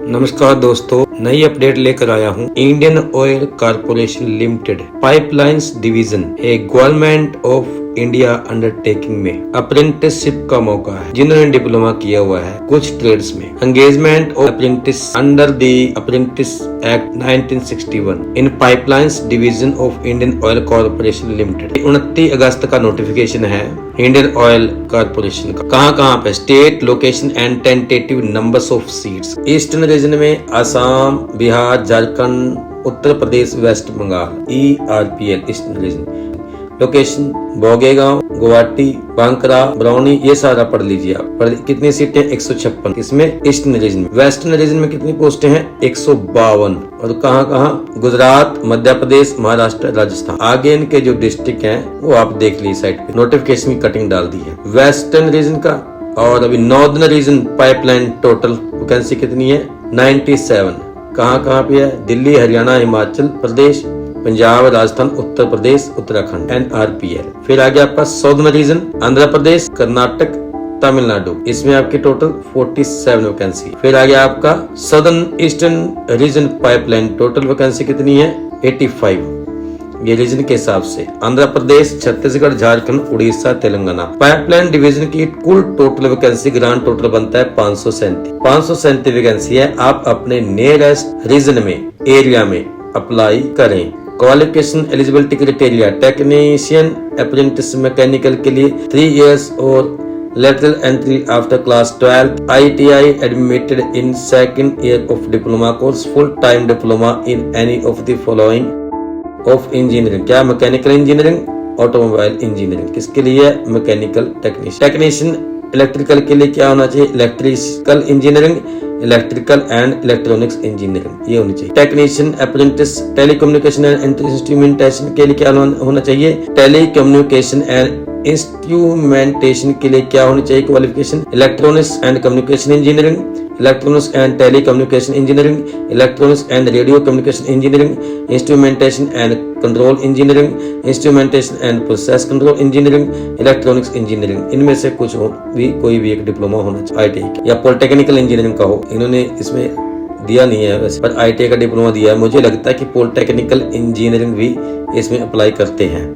नमस्कार दोस्तों, नई अपडेट लेकर आया हूँ। Indian Oil Corporation limited pipelines division एक गवर्नमेंट ऑफ इंडिया अंडरटेकिंग में अप्रेंटिसशिप का मौका है। जिन्होंने डिप्लोमा किया हुआ है कुछ ट्रेड्स में, engagement of apprentice under the apprentice act 1961 in pipelines division of Indian Oil Corporation Limited. 29 अगस्त का नोटिफिकेशन है इंडियन ऑयल कॉर्पोरेशन का। कहाँ पे state, location and tentative numbers of seats. Eastern region में Assam, Bihar, Jharkhand, Uttar Pradesh, West Bengal. ERPL eastern region. Location Bongaigaon, Guwahati, बांकरा, बरौनी, ये सारा पढ़ लीजिए आप। कितनी सीटें? 156 इसमें ईस्टर्न रीजन में। वेस्टर्न रीजन में कितनी पोस्टें हैं? 152। और कहाँ? गुजरात, मध्य प्रदेश, महाराष्ट्र, राजस्थान। आगे इनके जो डिस्ट्रिक्ट हैं वो आप देख लीजिए साइड पे, नोटिफिकेशन की कटिंग डाल दी है वेस्टर्न रीजन का। और अभी northern region pipeline total vacancy कितनी है? 97। कहाँ पे है? दिल्ली, हरियाणा, हिमाचल प्रदेश, पंजाब, राजस्थान, उत्तर प्रदेश, उत्तराखंड। NRPL। फिर आ गया आपका साउदर्न रीजन, आंध्र प्रदेश, कर्नाटक, तमिलनाडु। इसमें आपकी टोटल 47 वैकेंसी। फिर आ गया आपका southern eastern region pipeline, total vacancy कितनी है? 85। ये रीजन के हिसाब से आंध्र प्रदेश, छत्तीसगढ़, झारखंड, उड़ीसा, तेलंगाना। पाइपलाइन डिवीजन की कुल टोटल वैकेंसी ग्रांड टोटल बनता है 537 वैकेंसी है। आप अपने नियरेस्ट रीजन में, एरिया में अप्लाई करें। Qualification eligibility criteria, technician apprentice mechanical के लिए 3 years और lateral entry after class 12, ITI admitted in second year of diploma course, full time diploma in any of the following of engineering। क्या? Mechanical engineering, automobile engineering. किसके लिए? Mechanical technician electrical के लिए क्या होना चाहिए? Electrical engineering, electrical and electronics engineering, ये होनी चाहिए। Technician apprentice telecommunication and instrumentation के लिए क्या होना चाहिए? टेलीकम्युनिकेशन एंड इंस्ट्रूमेंटेशन के लिए क्या होनी चाहिए qualification? Electronics and communication engineering, electronics and telecommunication engineering, electronics and radio communication engineering, instrumentation and control engineering, instrumentation and process control engineering, electronics engineering. इनमें से कुछ कोई भी एक डिप्लोमा होना चाहिए। ITI या पॉलिटेक्निकल इंजीनियरिंग का हो। इन्होंने इसमें दिया नहीं है वैसे, पर ITI का डिप्लोमा दिया है। मुझे लगता है कि पॉलिटेक्निकल इंजीनियरिंग भी इसमें अप्लाई करते हैं।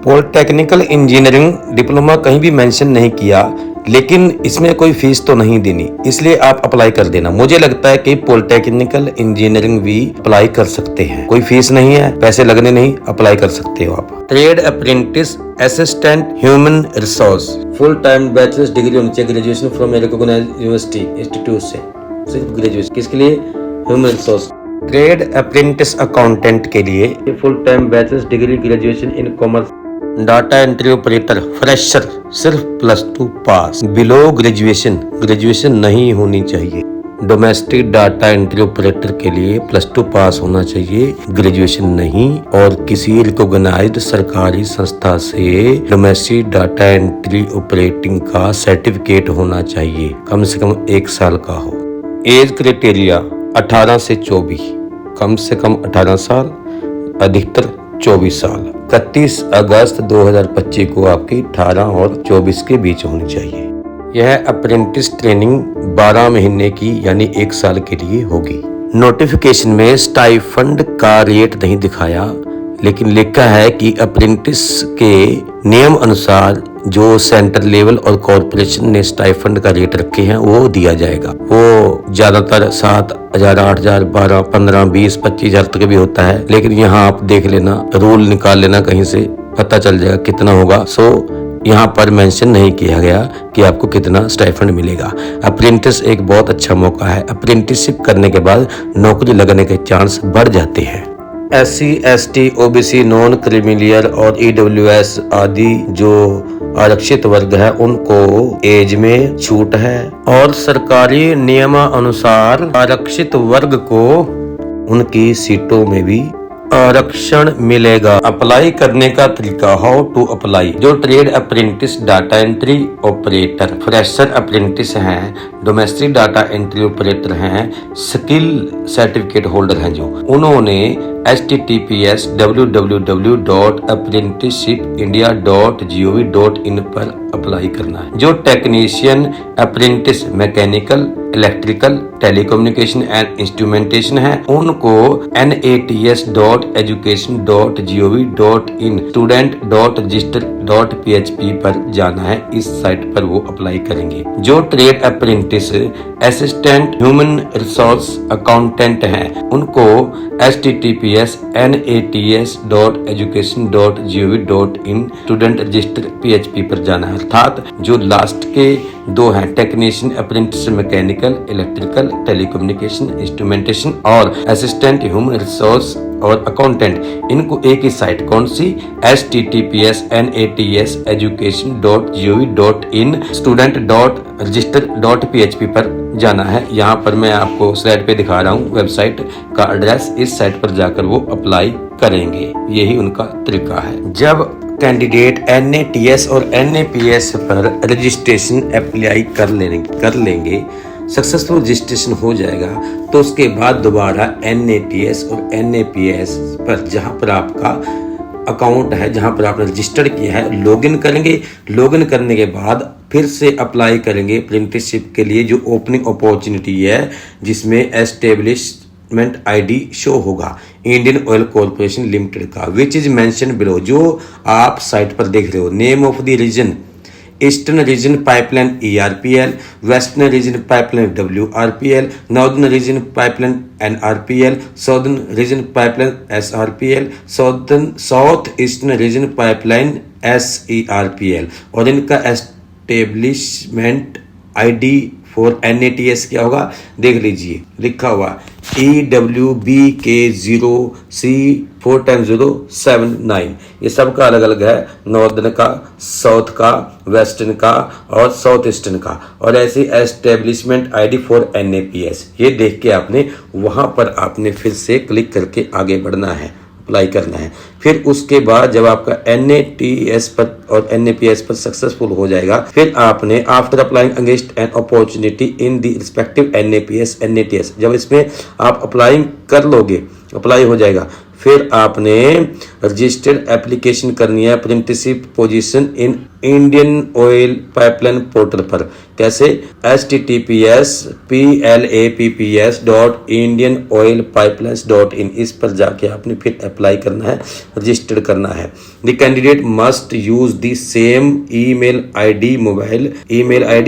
पॉलिटेक्निकल इंजीनियरिंग डिप्लोमा कहीं भी मेंशन नहीं किया, लेकिन इसमें कोई फीस तो नहीं देनी, इसलिए आप अप्लाई कर देना। मुझे लगता है कि पॉलिटेक्निकल इंजीनियरिंग भी अप्लाई कर सकते हैं। कोई फीस नहीं है, पैसे लगने नहीं, अप्लाई कर सकते हो आप। Trade apprentice assistant human resource, full time bachelor's degree होनी चाहिए, graduation from recognised university institute से, सिर्फ ग्रेजुएशन। किसके लिए? Human resource. Trade apprentice accountant के लिए full time bachelor's degree, graduation in commerce. Data entry operator fresher, सिर्फ +2 पास, below graduation नहीं होनी चाहिए। डोमेस्टिक डाटा एंट्री ऑपरेटर के लिए +2 पास होना चाहिए, ग्रेजुएशन नहीं। और किसी रिकॉग्नाइज्ड सरकारी संस्था से डोमेस्टिक डाटा एंट्री ऑपरेटिंग का सर्टिफिकेट होना चाहिए, कम से कम 1 साल का हो। एज क्राइटेरिया 18 से 24, कम से कम 18 साल, अधिकतर 24 साल। 31 अगस्त 2025 को आपकी 18 और 24 के बीच होनी चाहिए। यह अप्रेंटिस ट्रेनिंग 12 महीने की यानी 1 साल के लिए होगी। नोटिफिकेशन में स्टाइफंड का रेट नहीं दिखाया, लेकिन लिखा है कि अप्रेंटिस के नियम अनुसार जो सेंटर लेवल और कॉर्पोरेशन ने स्टाइफंड का रेट रखे हैं वो दिया जाएगा। वो ज्यादातर 7,000, 8,000, 12, 15, 20, 25,000 तक भी होता है, लेकिन यहाँ आप देख लेना, रूल निकाल लेना, कहीं से पता चल जाएगा कितना होगा। यहाँ पर मेंशन नहीं किया गया कि आपको कितना स्टाइफंड मिलेगा। अप्रेंटिस एक बहुत अच्छा मौका है। अप्रेंटिसशिप करने के बाद नौकरी लगने के चांस बढ़ जाते हैं। SC, ST, OBC, non creamy layer और EWS आदि जो आरक्षित वर्ग है उनको एज में छूट है, और सरकारी नियमानुसार आरक्षित वर्ग को उनकी सीटों में भी आरक्षण मिलेगा। अप्लाई करने का तरीका, हाउ टू अप्लाई। जो trade apprentice data entry operator, fresher apprentice हैं, डोमेस्टिक डाटा एंट्री ऑपरेटर हैं, स्किल सर्टिफिकेट होल्डर हैं, जो उन्होंने https://www.apprenticeshipindia.gov.in पर अप्लाई करना है। जो technician apprentice mechanical, electrical, telecommunication and instrumentation है, उनको nats.education.gov.in student.register.php पर जाना है। इस साइट पर वो अप्लाई करेंगे। जो trade apprentice, assistant human resource accountant हैं, उनको https://nats.education.gov.in student.register.php पर जाना है। अर्थात जो लास्ट के दो हैं, technician apprentice mechanical, electrical, telecommunication, instrumentation और असिस्टेंट ह्यूमन रिसोर्स और अकाउंटेंट, इनको एक ही साइट, कौन सी, https://nats.education.gov.in student.register.php पर जाना है। यहाँ पर मैं आपको स्लाइड पे दिखा रहा हूँ वेबसाइट का एड्रेस। इस साइट पर जाकर वो अप्लाई करेंगे। यही उनका तरीका है। जब कैंडिडेट NATS और NAPS पर रजिस्ट्रेशन अप्लाई कर लेंगे, सक्सेसफुल रजिस्ट्रेशन हो जाएगा, तो उसके बाद दोबारा NATS और NAPS पर जहां पर आपका अकाउंट है, जहां पर आपने रजिस्टर किया है, लॉगिन करेंगे। लॉगिन करने के बाद फिर से अप्लाई करेंगे अप्रेंटिसशिप के लिए, जो ओपनिंग अपॉर्चुनिटी है, जिसमें एस्टेब्लिशमेंट ID शो होगा इंडियन ऑयल कॉर्पोरेशन लिमिटेड का, विच इज मेंशन बिलो, जो आप साइट पर देख रहे हो। Name of the region, eastern region pipeline ERPL, western region pipeline WRPL, northern region pipeline NRPL, southern region pipeline SRPL, south eastern region pipeline SERPL, और इनका establishment ID for NATS क्या होगा, देख लीजिए, लिखा हुआ EWBK0C4x079। ये सबका अलग अलग है, नॉर्दर्न का, साउथ का, वेस्टर्न का और साउथ ईस्टर्न का, और ऐसे एस्टेब्लिशमेंट ID फॉर NAPS। ये देख के आपने वहां पर आपने फिर से क्लिक करके आगे बढ़ना है, अप्लाई करना है। फिर उसके बाद जब आपका NATS पर और NAPS पर सक्सेसफुल हो जाएगा, फिर आपने after applying against an opportunity in the respective NAPS NATS, जब इसमें आप अप्लाइंग कर लोगे, अप्लाई हो जाएगा, फिर आपने रजिस्टर्ड एप्लीकेशन करनी है apprenticeship position in Indian oil pipeline portal पर। कैसे, https://PLAPPS.IndianOilPipelines.in, इस पर जाके आपने फिर अप्लाई करना है, रजिस्टर्ड करना है। The candidate must use the same email ID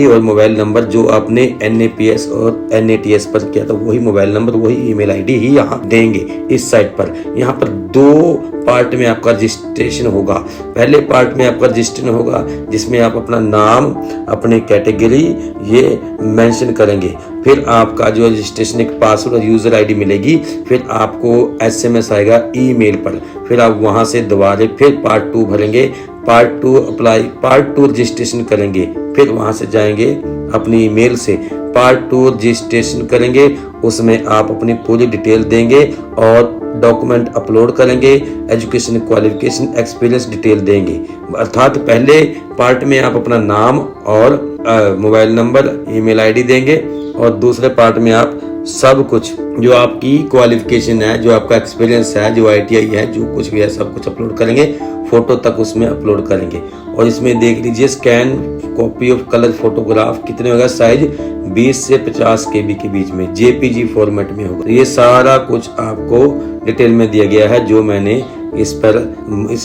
और मोबाइल नंबर जो आपने NAPS और NATS पर किया था, वही मोबाइल नंबर, वही ईमेल ID ही यहाँ देंगे इस साइट पर। यहाँ पर दो पार्ट में आपका रजिस्ट्रेशन होगा। पहले पार्ट में आपका रजिस्ट्रेशन होगा जिसमें आप अपना नाम, अपनी कैटेगरी ये मेंशन करेंगे। फिर आपका जो रजिस्ट्रेशन एक पासवर्ड और यूजर ID मिलेगी, फिर आपको SMS आएगा ईमेल पर, फिर आप वहां से दोबारा फिर पार्ट 2 भरेंगे, पार्ट 2 रजिस्ट्रेशन करेंगे, फिर वहां से जाएंगे अपनी ईमेल से पार्ट 2 रजिस्ट्रेशन करेंगे, उसमें आप अपनी पूरी डिटेल देंगे और डॉक्यूमेंट अपलोड करेंगे, एजुकेशन क्वालिफिकेशन एक्सपीरियंस डिटेल देंगे। अर्थात पहले पार्ट में आप अपना नाम और मोबाइल नंबर, ईमेल ID देंगे, और दूसरे पार्ट में आप सब कुछ जो आपकी क्वालिफिकेशन है, जो आपका एक्सपीरियंस है, जो ITI है, जो कुछ भी है, सब कुछ अपलोड करेंगे, फोटो तक उसमें अपलोड करेंगे। और इसमें देख लीजिए scan copy of colour photograph कितने होगा, साइज 20 से 50 KB के बीच में, JPG फॉर्मेट में होगा। ये सारा कुछ आपको डिटेल में दिया गया है, जो मैंने इस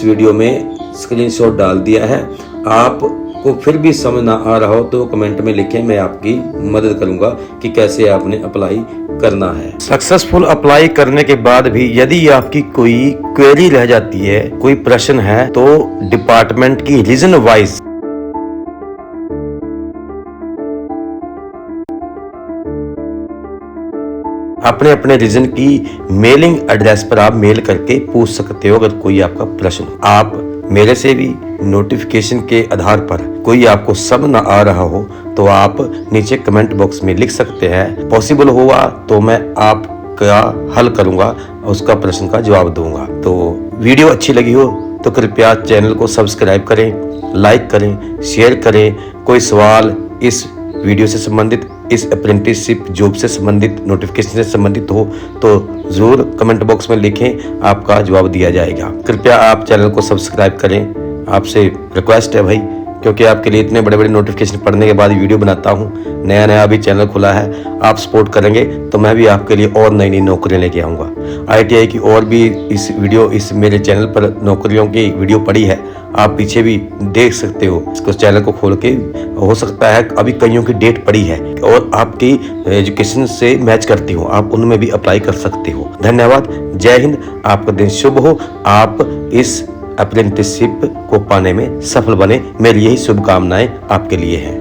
वीडियो में स्क्रीनशॉट डाल दिया है। आपको फिर भी समझ ना आ रहा हो तो कमेंट में लिखें, मैं आपकी मदद करूंगा कि कैसे आपने अप्लाई करना है। सक्सेसफुल अप्लाई करने के बाद भी यदि आपकी कोई क्वेरी रह जाती है, कोई प्रश्न है, तो डिपार्टमेंट की रीजन वाइज अपने रीजन की मेलिंग एड्रेस पर आप मेल करके पूछ सकते हो। अगर कोई आपका प्रश्न, आप मेरे से भी नोटिफिकेशन के आधार पर कोई आपको समझ ना आ रहा हो तो आप नीचे कमेंट बॉक्स में लिख सकते हैं। पॉसिबल हुआ तो मैं आपका हल करूंगा, उसका प्रश्न का जवाब दूंगा। तो वीडियो अच्छी लगी हो तो कृपया चैनल को सब्सक्राइब करें, लाइक करें, शेयर करें। कोई सवाल इस वीडियो से संबंधित इस अप्रेंटिसशिप जॉब से संबंधित नोटिफिकेशन से संबंधित हो तो ज़रूर कमेंट बॉक्स में लिखें, आपका जवाब दिया जाएगा। कृपया आप चैनल को सब्सक्राइब करें, आपसे रिक्वेस्ट है भाई, क्योंकि आपके लिए इतने बड़े बड़े नोटिफिकेशन पढ़ने के बाद वीडियो बनाता हूँ। नया नया अभी चैनल खुला है, आप सपोर्ट करेंगे तो मैं भी आपके लिए और नई नई नौकरियाँ लेके आऊँगा। ITI की और भी इस मेरे चैनल पर नौकरियों की वीडियो पड़ी है, आप पीछे भी देख सकते हो। इसको चैनल को खोल के, हो सकता है अभी कईयों की डेट पड़ी है और आपकी एजुकेशन से मैच करती हो, आप उनमें भी अप्लाई कर सकते हो। धन्यवाद। जय हिंद। आपका दिन शुभ हो, आप इस अप्रेंटिसशिप को पाने में सफल बने, मेरी यही शुभकामनाएं आपके लिए हैं।